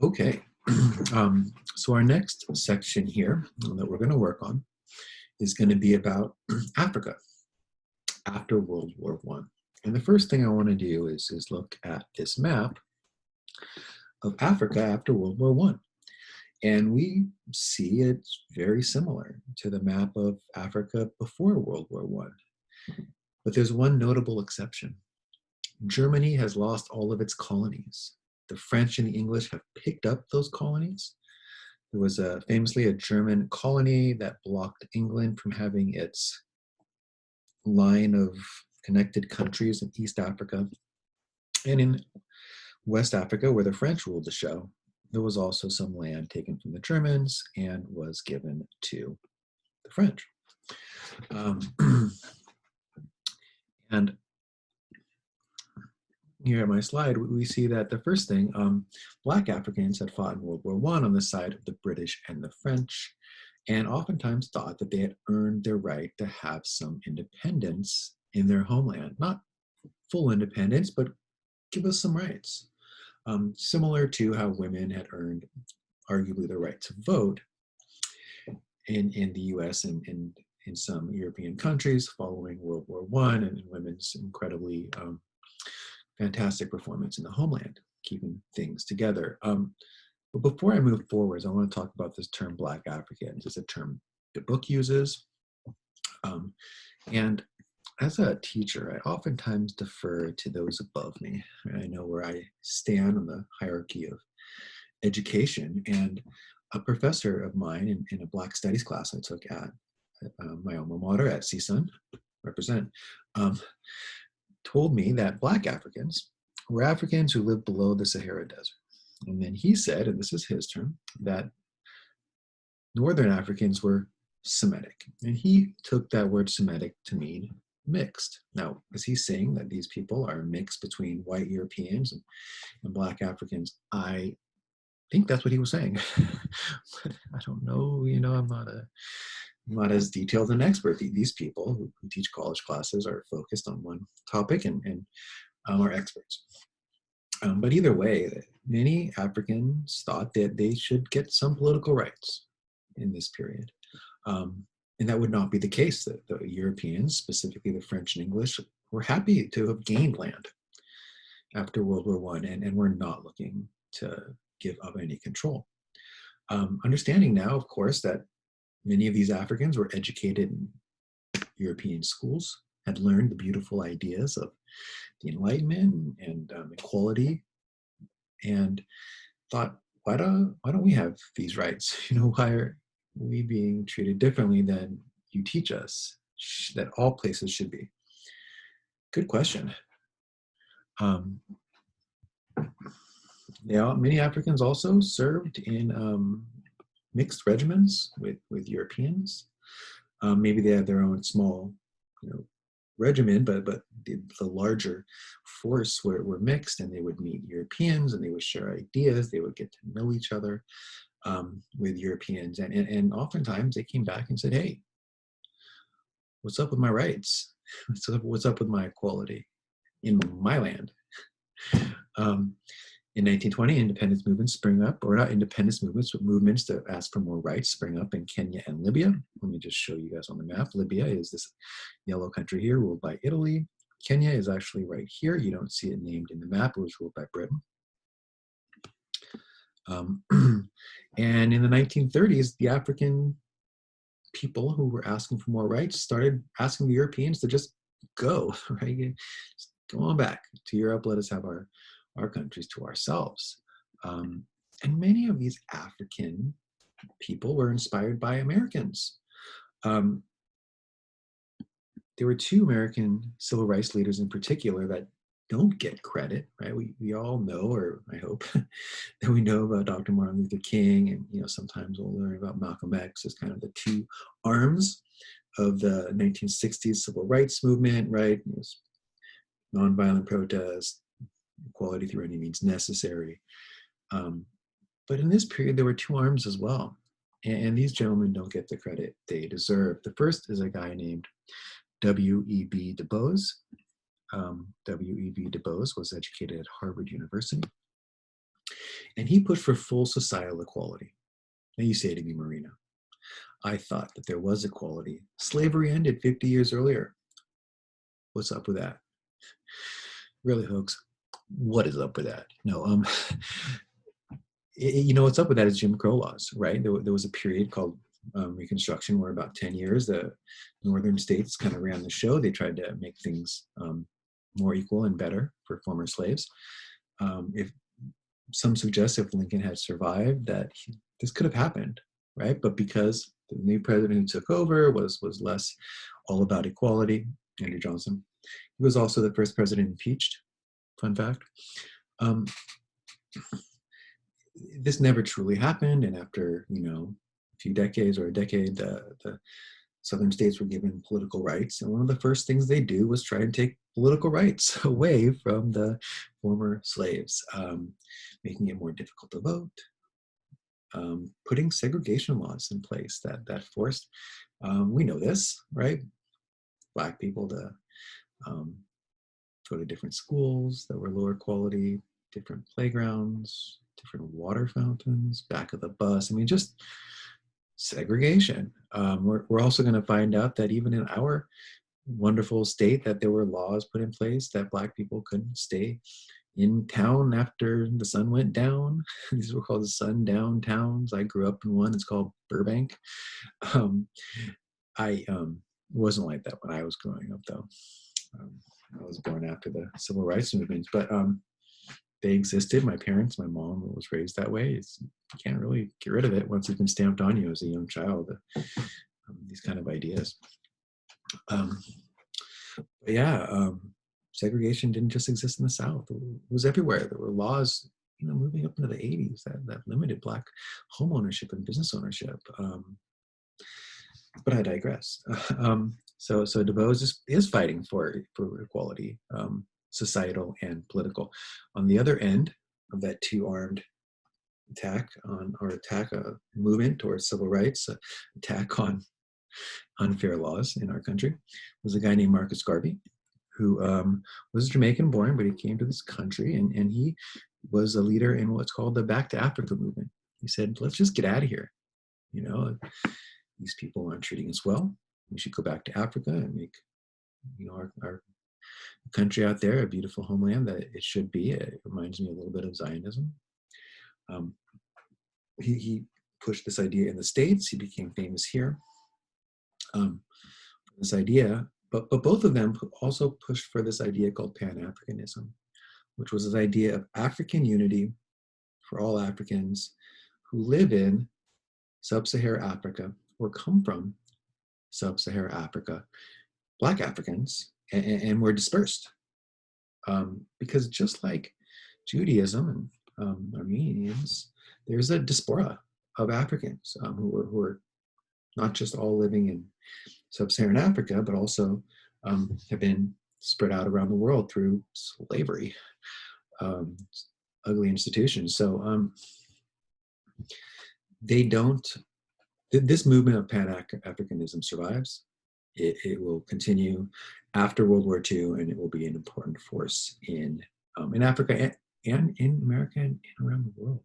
Okay, so our next section here that we're going to work on is going to be about Africa after World War One. And the first thing I want to do is look at this map of Africa after World War One. And we see it's very similar to the map of Africa before World War One. But there's one notable exception. Germany has lost all of its colonies. The French and the English have picked up those colonies. There was famously a German colony that blocked England from having its line of connected countries in East Africa. And in West Africa, where the French ruled the show, there was also some land taken from the Germans and was given to the French. And here at my slide, we see that the first thing, Black Africans had fought in World War I on the side of the British and the French, and oftentimes thought that they had earned their right to have some independence in their homeland. Not full independence, but give us some rights. Similar to how women had earned arguably the right to vote in the US and in some European countries following World War I, and women's incredibly fantastic performance in the homeland, keeping things together. But before I move forwards, I want to talk about this term Black Africans. It's a term the book uses. And as a teacher, I oftentimes defer to those above me. I know where I stand on the hierarchy of education. And a professor of mine in a Black Studies class I took at my alma mater at CSUN, represent, told me that Black Africans were Africans who lived below the Sahara Desert. And then he said, and this is his term, that Northern Africans were Semitic. And he took that word Semitic to mean mixed. Now, is he saying that these people are mixed between white Europeans and Black Africans? I think that's what he was saying. But I don't know, I'm not as detailed an expert. These people who teach college classes are focused on one topic and are experts. But either way, many Africans thought that they should get some political rights in this period. And that would not be the case. The Europeans, specifically the French and English, were happy to have gained land after World War I and were not looking to give up any control. Understanding now, of course, that many of these Africans were educated in European schools, had learned the beautiful ideas of the Enlightenment and equality, and thought, why don't we have these rights? Why are we being treated differently than you teach us that all places should be? Good question. Many Africans also served in mixed regiments with Europeans. Maybe they had their own small, regiment, but the larger force were mixed, and they would meet Europeans and they would share ideas. They would get to know each other with Europeans, and oftentimes they came back and said, "Hey, what's up with my rights? What's up with my equality in my land?" In 1920, independence movements spring up, or not independence movements, but movements that ask for more rights spring up in Kenya and Libya. Let me just show you guys on the map. Libya is this yellow country here, ruled by Italy. Kenya is actually right here. You don't see it named in the map. It was ruled by Britain. And in the 1930s, the African people who were asking for more rights started asking the Europeans to just go, right? Just go on back to Europe. Let us have our countries to ourselves. And many of these African people were inspired by Americans. There were two American civil rights leaders in particular that don't get credit, right? We all know, or I hope that we know about Dr. Martin Luther King, and sometimes we'll learn about Malcolm X as kind of the two arms of the 1960s civil rights movement, right? It was nonviolent protest, equality through any means necessary. But in this period, there were two arms as well. And these gentlemen don't get the credit they deserve. The first is a guy named W.E.B. Du Bois. W.E.B. Du Bois was educated at Harvard University. And he pushed for full societal equality. Now you say to me, Marina, I thought that there was equality. Slavery ended 50 years earlier. What's up with that? Really, Hoax. What is up with that? No, what's up with that is Jim Crow laws, right? There was a period called Reconstruction where about 10 years the northern states kind of ran the show. They tried to make things more equal and better for former slaves. If some suggest if Lincoln had survived that this could have happened, right? But because the new president who took over was less all about equality, Andrew Johnson, he was also the first president impeached. Fun fact. Um, this never truly happened, and after a few decades or a decade, the southern states were given political rights, and one of the first things they do was try and take political rights away from the former slaves, making it more difficult to vote, putting segregation laws in place that forced, we know this, right, Black people to go to different schools that were lower quality, different playgrounds, different water fountains, back of the bus. I mean, just segregation. We're also going to find out that even in our wonderful state that there were laws put in place that Black people couldn't stay in town after the sun went down. These were called the sundown towns. I grew up in one. It's called Burbank. I wasn't like that when I was growing up, though. I was born after the civil rights movements, but they existed. My parents, my mom was raised that way. You can't really get rid of it once it's been stamped on you as a young child, these kind of ideas. But yeah, segregation didn't just exist in the South. It was everywhere. There were laws, moving up into the 80s that limited Black home ownership and business ownership. But I digress. So DuBois is fighting for equality, societal and political. On the other end of that two-armed attack movement towards civil rights, attack on unfair laws in our country, was a guy named Marcus Garvey, who was Jamaican born, but he came to this country, and he was a leader in what's called the Back to Africa movement. He said, let's just get out of here. These people aren't treating us well. We should go back to Africa and make, our country out there a beautiful homeland that it should be. It reminds me a little bit of Zionism. He pushed this idea in the States. He became famous here. This idea, but both of them also pushed for this idea called Pan-Africanism, which was this idea of African unity for all Africans who live in sub-Saharan Africa or come from sub-Saharan Africa, Black Africans, and were dispersed. Because just like Judaism and Armenians, there's a diaspora of Africans who are not just all living in sub-Saharan Africa, but also have been spread out around the world through slavery, ugly institutions. So this movement of Pan-Africanism survives. It will continue after World War II, and it will be an important force in Africa and in America and around the world.